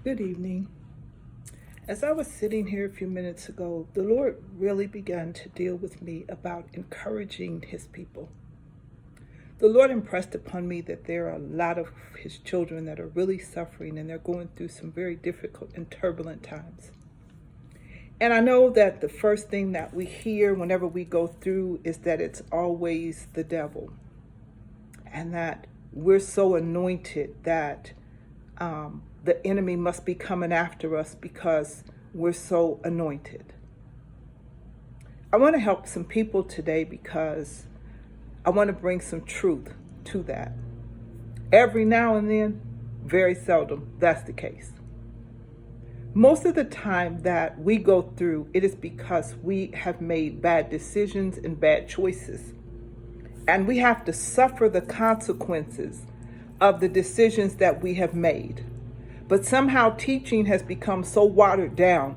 Good evening. As I was sitting here a few minutes ago, the Lord really began to deal with me about encouraging His people. The Lord impressed upon me that there are a lot of His children that are really suffering and they're going through some very difficult and turbulent times. And I know that the first thing that we hear whenever we go through is that it's always the devil, and that we're so anointed that the enemy must be coming after us because we're so anointed. I want to help some people today because I want to bring some truth to that. Every now and then, very seldom, that's the case. Most of the time that we go through, it is because we have made bad decisions and bad choices. And we have to suffer the consequences of the decisions that we have made. But somehow teaching has become so watered down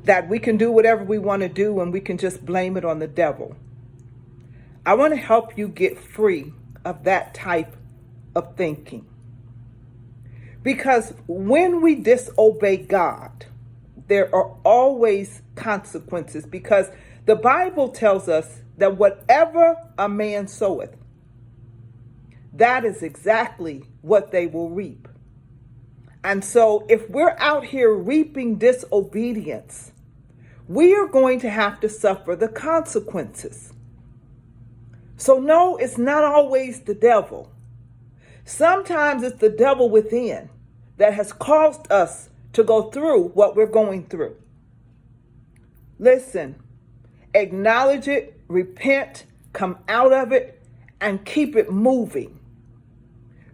that we can do whatever we want to do and we can just blame it on the devil. I want to help you get free of that type of thinking. Because when we disobey God, there are always consequences, because the Bible tells us that whatever a man soweth, that is exactly what they will reap. And so if we're out here reaping disobedience, we are going to have to suffer the consequences. So no, it's not always the devil. Sometimes it's the devil within that has caused us to go through what we're going through. Listen, acknowledge it, repent, come out of it, and keep it moving.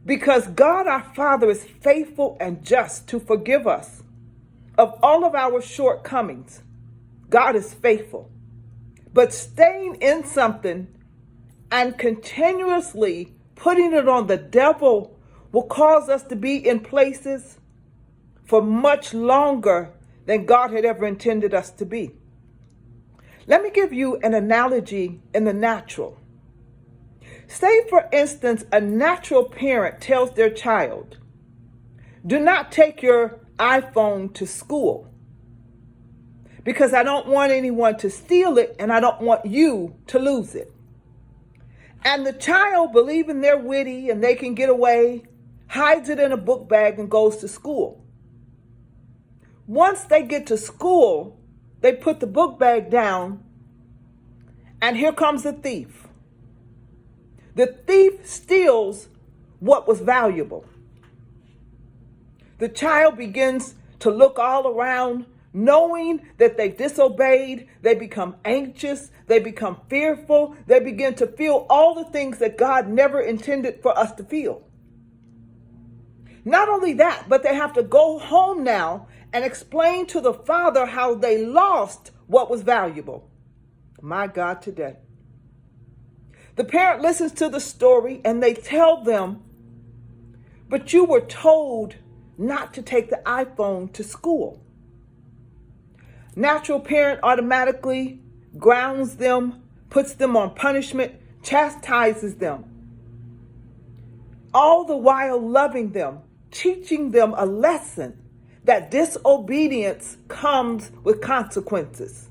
Because God our Father is faithful and just to forgive us of all of our shortcomings. God is faithful. But staying in something and continuously putting it on the devil will cause us to be in places for much longer than God had ever intended us to be. Let me give you an analogy in the natural. Say, for instance, a natural parent tells their child, do not take your iPhone to school because I don't want anyone to steal it and I don't want you to lose it. And the child, believing they're witty and they can get away, hides it in a book bag and goes to school. Once they get to school, they put the book bag down and here comes the thief. The thief steals what was valuable. The child begins to look all around, knowing that they disobeyed. They become anxious. They become fearful. They begin to feel all the things that God never intended for us to feel. Not only that, but they have to go home now and explain to the father how they lost what was valuable. My God, today. The parent listens to the story and they tell them, but you were told not to take the iPhone to school. Natural parent automatically grounds them, puts them on punishment, chastises them. All the while loving them, teaching them a lesson that disobedience comes with consequences.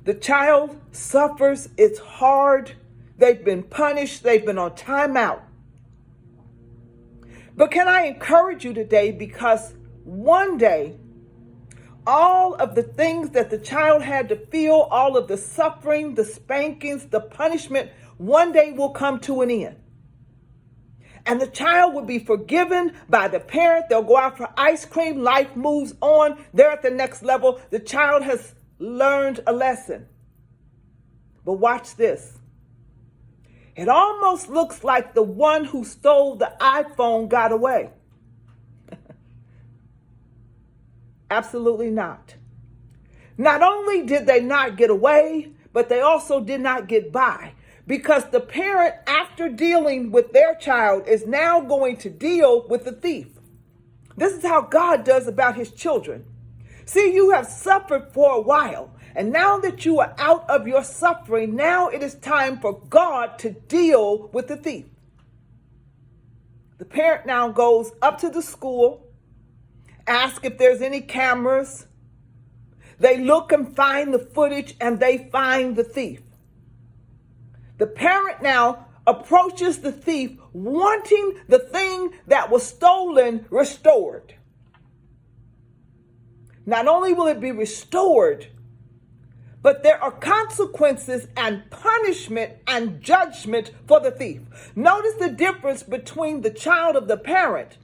The child suffers, it's hard, they've been punished, they've been on timeout. But can I encourage you today, because one day, all of the things that the child had to feel, all of the suffering, the spankings, the punishment, one day will come to an end. And the child will be forgiven by the parent. They'll go out for ice cream. Life moves on. They're at the next level. The child has learned a lesson. But watch this. It almost looks like the one who stole the iPhone got away. Absolutely not. Not only did they not get away, but they also did not get by. Because the parent, after dealing with their child, is now going to deal with the thief. This is how God does about his children. See, you have suffered for a while. And now that you are out of your suffering, now it is time for God to deal with the thief. The parent now goes up to the school, asks if there's any cameras. They look and find the footage, and they find the thief. The parent now approaches the thief wanting the thing that was stolen restored. Not only will it be restored, but there are consequences and punishment and judgment for the thief. Notice the difference between the child of the parent.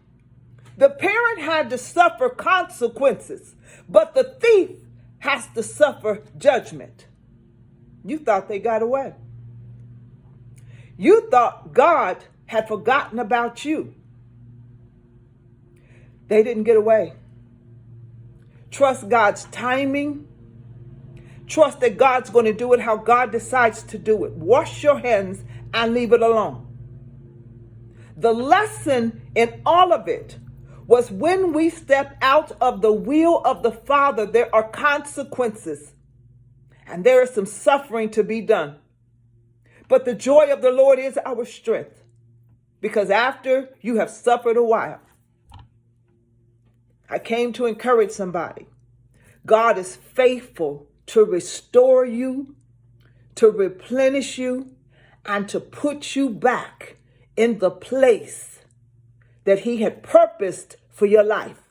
The parent had to suffer consequences, but the thief has to suffer judgment. You thought they got away. You thought God had forgotten about you. They didn't get away. Trust God's timing. Trust that God's going to do it how God decides to do it. Wash your hands and leave it alone. The lesson in all of it was when we step out of the will of the Father, there are consequences and there is some suffering to be done. But the joy of the Lord is our strength, because after you have suffered a while, I came to encourage somebody. God is faithful to restore you, to replenish you, and to put you back in the place that He had purposed for your life.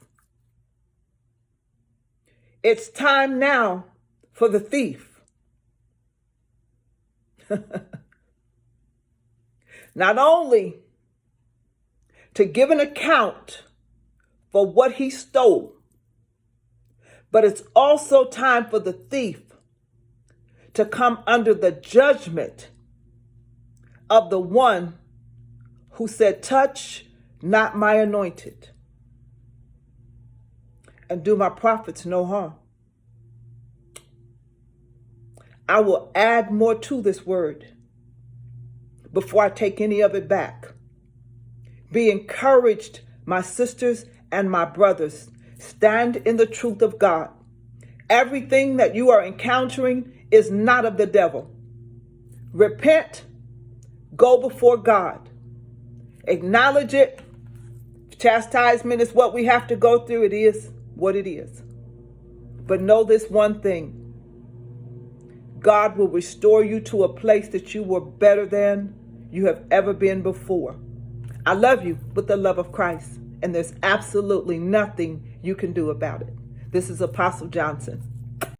It's time now for the thief. Not only to give an account for what he stole, but it's also time for the thief to come under the judgment of the one who said, "Touch not my anointed, and do my prophets no harm." I will add more to this word before I take any of it back. Be encouraged, my sisters and my brothers. Stand in the truth of God. Everything that you are encountering is not of the devil. Repent. Go before God. Acknowledge it. Chastisement is what we have to go through. It is what it is. But know this one thing. God will restore you to a place that you were better than you have ever been before. I love you with the love of Christ, and there's absolutely nothing you can do about it. This is Apostle Johnson.